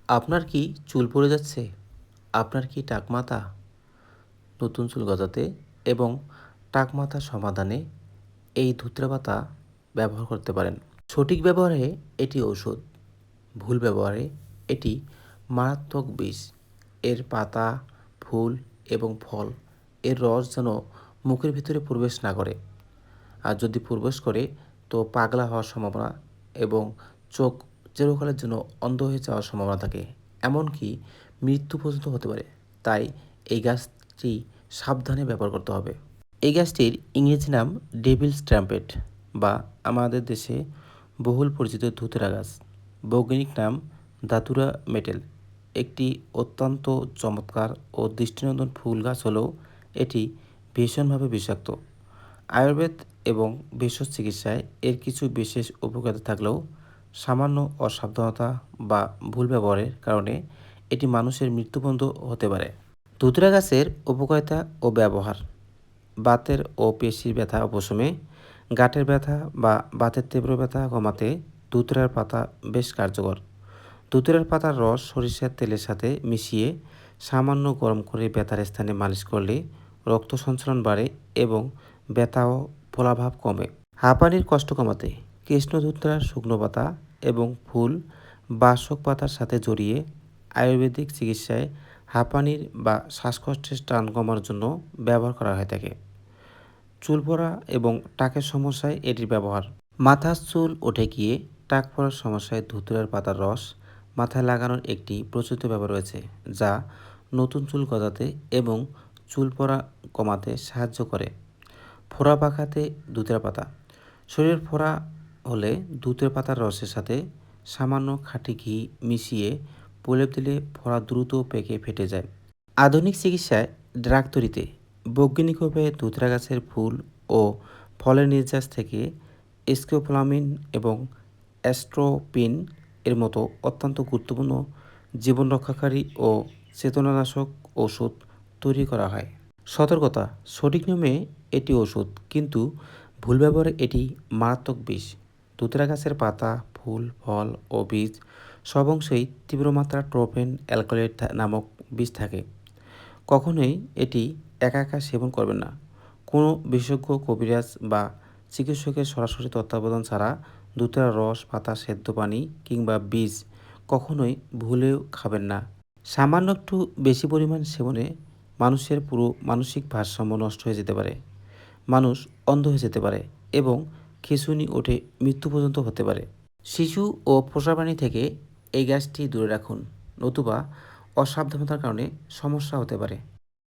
আপনার কি চুল পড়ে যাচ্ছে? আপনার কি টাকমাথা? নতুন চুল গজাতে এবং টাকমাথা সমাধানে এই ধুত্রা পাতা ব্যবহার করতে পারেন। সঠিক ব্যবহারে এটি ঔষধ, ভুল ব্যবহারে এটি মারাত্মক বিষ। এর পাতা, ফুল এবং ফল এর রস যেন মুখের ভিতরে প্রবেশ না করে। আর যদি প্রবেশ করে তো পাগলা হওয়ার সম্ভাবনা এবং চোখ চিরকালের জন্য অন্ধ হয়ে যাওয়ার সম্ভাবনা থাকে, এমনকি মৃত্যু পর্যন্ত হতে পারে। তাই এই গাছটি সাবধানে ব্যবহার করতে হবে। এই গাছটির ইংরেজি নাম ডেভিলস ট্রাম্পেট বা আমাদের দেশে বহুল পরিচিত ধুতরা গাছ। বৈজ্ঞানিক নাম দাতুরা মেটেল। একটি অত্যন্ত চমৎকার ও দৃষ্টিনন্দন ফুল গাছ হলেও এটি ভীষণভাবে বিষাক্ত। আয়ুর্বেদ এবং ভেষজ চিকিৎসায় এর কিছু বিশেষ উপকারিতা থাকলেও সামান্য অসাবধানতা বা ভুল ব্যবহারের কারণে এটি মানুষের মৃত্যু পর্যন্ত হতে পারে। ধুতরা গাছের উপকারিতা ও ব্যবহার: বাতের ও পেশির ব্যথা উপশমে, গাঁটের ব্যথা বা বাতের তীব্র ব্যথা কমাতে ধুতরার পাতা বেশ কার্যকর। ধুতরার পাতার রস সরিষার তেলের সাথে মিশিয়ে সামান্য গরম করে ব্যথার স্থানে মালিশ করলে রক্ত সঞ্চালন বাড়ে এবং ব্যথা ও ফোলাভাব কমে। হাঁপানির কষ্ট কমাতে কৃষ্ণধুতরার শুকনো পাতা এবং ফুল বাসক পাতার সাথে জড়িয়ে আয়ুর্বেদিক চিকিৎসায় হাঁপানির বা শ্বাসকষ্টের টান কমানোর জন্য ব্যবহার করা হয়ে থাকে। চুল পড়া এবং টাকের সমস্যায় এটির ব্যবহার: মাথার চুল উঠে গিয়ে টাক পড়ার সমস্যায় ধুতুরার পাতার রস মাথায় লাগানোর একটি প্রচলিত ব্যবহার রয়েছে, যা নতুন চুল গজাতে এবং চুল পড়া কমাতে সাহায্য করে। ফোড়া পাকাতে ধুতরা পাতা: শরীরের ফোড়া হলে ধুতরা পাতার রসের সাথে সামান্য খাঁটি ঘি মিশিয়ে প্রলেপ দিলে ফোড়া দ্রুত পেকে ফেটে যায়। আধুনিক চিকিৎসায় ড্রাগ তৈরিতে বৈজ্ঞানিকভাবে ধুতরা গাছের ফুল ও ফলের নির্যাস থেকে স্কোপোলামিন এবং অ্যাস্ট্রোপিন এর মতো অত্যন্ত গুরুত্বপূর্ণ জীবন রক্ষাকারী ও চেতনানাশক ওষুধ তৈরি করা হয়। সতর্কতা: সঠিক নিয়মে এটি ওষুধ, কিন্তু ভুল ব্যবহারে এটি মারাত্মক বিষ। ধুতরা গাছের পাতা, ফুল, ফল ও বীজ সব অংশেই তীব্র মাত্রার ট্রোপেন অ্যালকোহলেট নামক বিষ থাকে। কখনোই এটি একা একা সেবন করবেন না। কোনো বিশেষজ্ঞ, কবিরাজ বা চিকিৎসকের সরাসরি তত্ত্বাবধান ছাড়া ধুতরার রস, পাতা, সেদ্ধ পানি কিংবা বীজ কখনোই ভুলেও খাবেন না। সামান্য একটু বেশি পরিমাণ সেবনে মানুষের পুরো মানসিক ভারসাম্য নষ্ট হয়ে যেতে পারে, মানুষ অন্ধ হয়ে যেতে পারে এবং খিঁচুনি ওঠে মৃত্যু পর্যন্ত হতে পারে। শিশু ও পোষা প্রাণী থেকে এই গাছটি দূরে রাখুন, নতুবা অসাবধানতার কারণে সমস্যা হতে পারে।